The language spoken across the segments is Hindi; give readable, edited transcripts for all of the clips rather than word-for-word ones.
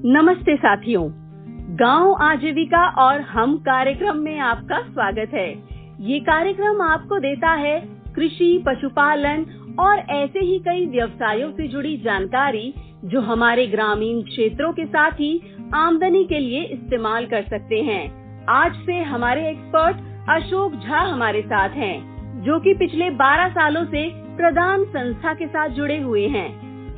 नमस्ते साथियों, गांव आजीविका और हम कार्यक्रम में आपका स्वागत है। ये कार्यक्रम आपको देता है कृषि, पशुपालन और ऐसे ही कई व्यवसायों से जुड़ी जानकारी जो हमारे ग्रामीण क्षेत्रों के साथ ही आमदनी के लिए इस्तेमाल कर सकते हैं। आज से हमारे एक्सपर्ट अशोक झा हमारे साथ हैं, जो कि पिछले 12 सालों से प्रदान संस्था के साथ जुड़े हुए हैं।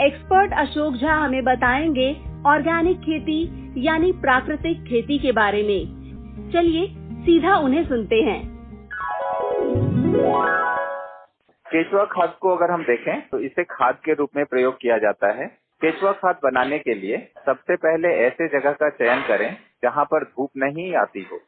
एक्सपर्ट अशोक झा हमें बताएंगे ऑर्गेनिक खेती यानी प्राकृतिक खेती के बारे में। चलिए सीधा उन्हें सुनते हैं। केचुआ खाद को अगर हम देखें तो इसे खाद के रूप में प्रयोग किया जाता है। केचुआ खाद बनाने के लिए सबसे पहले ऐसे जगह का चयन करें जहां पर धूप नहीं आती हो,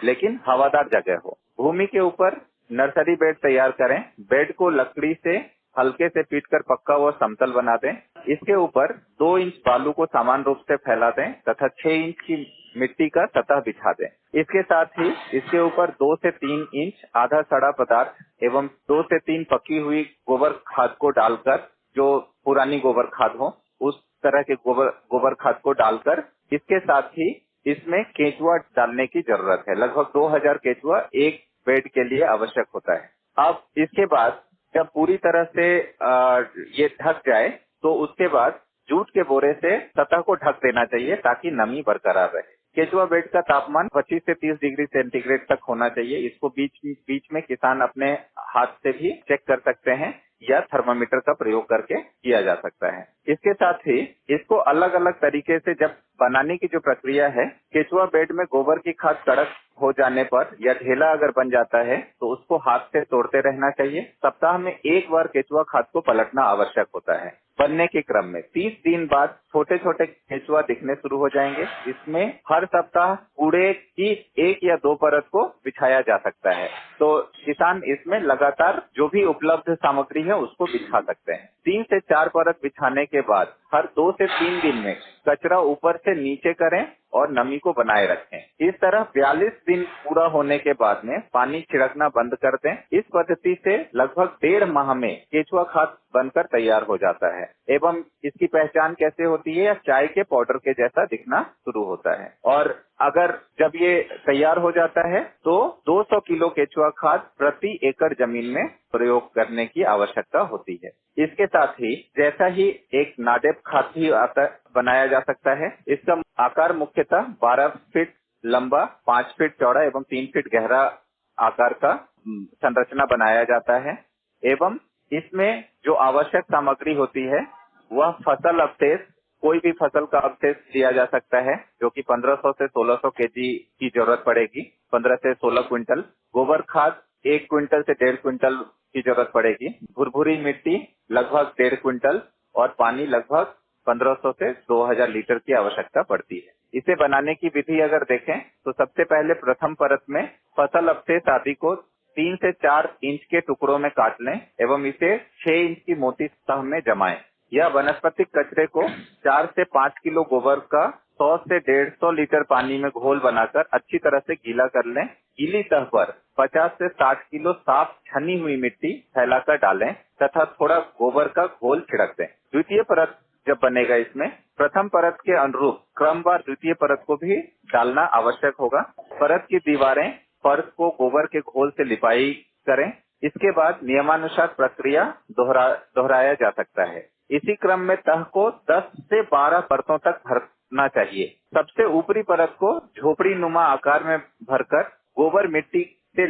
लेकिन हवादार जगह हो। भूमि के ऊपर नर्सरी बेड तैयार करें। बेड को लकड़ी से हल्के से पीटकर पक्का व समतल बना दें। इसके ऊपर 2 इंच बालू को समान रूप से फैला दें तथा 6 इंच की मिट्टी का सतह बिछा दें। इसके साथ ही इसके ऊपर 2 से 3 इंच आधा सड़ा पदार्थ एवं 2 से 3 पकी हुई गोबर खाद को डालकर, जो पुरानी गोबर खाद हो उस तरह के गोबर खाद को डालकर, इसके साथ ही इसमें केचुआ डालने की जरूरत है। लगभग 2000 केचुआ एक बेड के लिए आवश्यक होता है। अब इसके बाद जब पूरी तरह से ये ढक जाए तो उसके बाद जूट के बोरे से सतह को ढक देना चाहिए ताकि नमी बरकरार रहे। केचुआ बेड का तापमान 25 से 30 डिग्री सेंटीग्रेड तक होना चाहिए। इसको बीच में किसान अपने हाथ से भी चेक कर सकते हैं या थर्मामीटर का प्रयोग करके किया जा सकता है। इसके साथ ही इसको अलग अलग तरीके से जब बनाने की जो प्रक्रिया है, केचुआ बेड में गोबर की खाद कड़क हो जाने पर या ढेला अगर बन जाता है तो उसको हाथ से तोड़ते रहना चाहिए। सप्ताह में एक बार केचुआ खाद को पलटना आवश्यक होता है। बनने के क्रम में 30 दिन बाद छोटे छोटे केचुआ दिखने शुरू हो जाएंगे। इसमें हर सप्ताह कूड़े की 1 या 2 परत को बिछाया जा सकता है। तो किसान इसमें लगातार जो भी उपलब्ध सामग्री है उसको बिछा सकते हैं। 3 से 4 परत बिछाने के बाद हर 2 से 3 दिन में कचरा ऊपर से नीचे करें और नमी को बनाए रखें। इस तरह 42 दिन पूरा होने के बाद में पानी छिड़कना बंद कर दें। इस पद्धति से लगभग 1.5 माह में केचुआ खाद बनकर तैयार हो जाता है एवं इसकी पहचान कैसे होती है, या चाय के पाउडर के जैसा दिखना शुरू होता है। और अगर जब ये तैयार हो जाता है तो 200 किलो केचुआ खाद प्रति एकड़ जमीन में प्रयोग करने की आवश्यकता होती है। इसके साथ ही जैसा ही एक नाडेप खाद भी बनाया जा सकता है। इसका आकार मुख्यतः 12 फीट लंबा, 5 फीट चौड़ा एवं 3 फीट गहरा आकार का संरचना बनाया जाता है एवं इसमें जो आवश्यक सामग्री होती है वह फसल अवशेष, कोई भी फसल का अवशेष दिया जा सकता है, जो कि 1500 से 1600 केजी की जरूरत पड़ेगी। 15 से 16 क्विंटल गोबर खाद 1 क्विंटल से 1.5 क्विंटल की जरूरत पड़ेगी। भुरभुरी मिट्टी लगभग 1.5 क्विंटल और पानी लगभग 1500 से 2000 लीटर की आवश्यकता पड़ती है। इसे बनाने की विधि अगर देखें तो सबसे पहले प्रथम परत में फसल अवशेष आदि को 3 से 4 इंच के टुकड़ों में काट लें एवं इसे 6 इंच की मोटी सतह में जमाएं। यह वनस्पतिक कचरे को 4 से 5 किलो गोबर का 100 से 150 लीटर पानी में घोल बनाकर अच्छी तरह से गीला कर लें। गीली सतह पर 50 से 60 किलो साफ छनी हुई मिट्टी फैलाकर डालें तथा थोड़ा गोबर का घोल छिड़क दें। द्वितीय परत जब बनेगा, इसमें प्रथम परत के अनुरूप क्रमवार द्वितीय परत को भी डालना आवश्यक होगा। परत की दीवारें फर्श को गोबर के घोल से लिपाई करें। इसके बाद नियमानुसार प्रक्रिया दोहराया जा सकता है। इसी क्रम में तह को 10 से 12 परतों तक भरना चाहिए। सबसे ऊपरी परत को झोपड़ी नुमा आकार में भरकर गोबर मिट्टी से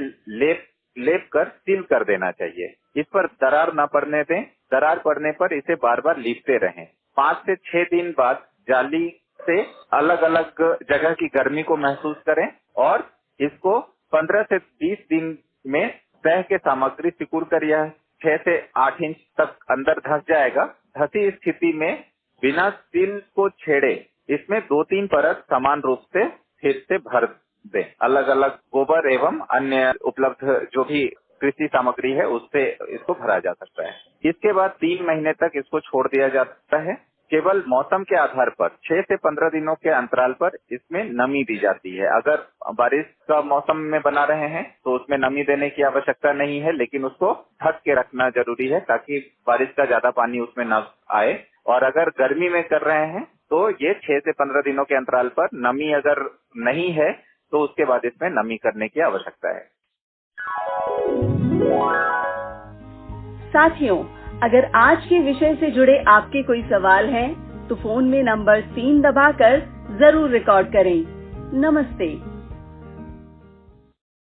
लेप कर सील कर देना चाहिए। इस पर दरार न पड़ने दें। दरार पड़ने पर इसे बार बार लीपते रहें। 5 से 6 दिन बाद जाली से अलग अलग जगह की गर्मी को महसूस करें और इसको 15 से 20 दिन में तह के सामग्री सिकुड़ कर यह 6 से 8 इंच तक अंदर धंस जाएगा। धंसी स्थिति में बिना सील को छेड़े इसमें 2-3 परत समान रूप से फिर से भर दें। अलग अलग गोबर एवं अन्य उपलब्ध जो भी कृषि सामग्री है उससे इसको भरा जा सकता है। इसके बाद 3 महीने तक इसको छोड़ दिया जाता है। केवल मौसम के आधार पर 6 से 15 दिनों के अंतराल पर इसमें नमी दी जाती है। अगर बारिश का मौसम में बना रहे हैं तो उसमें नमी देने की आवश्यकता नहीं है, लेकिन उसको ढक के रखना जरूरी है ताकि बारिश का ज्यादा पानी उसमें न आए। और अगर गर्मी में कर रहे हैं तो ये 6 से 15 दिनों के अंतराल पर नमी अगर नहीं है तो उसके बाद इसमें नमी करने की आवश्यकता है। साथियों, अगर आज के विषय से जुड़े आपके कोई सवाल हैं, तो फोन में नंबर 3 दबाकर जरूर रिकॉर्ड करें। नमस्ते।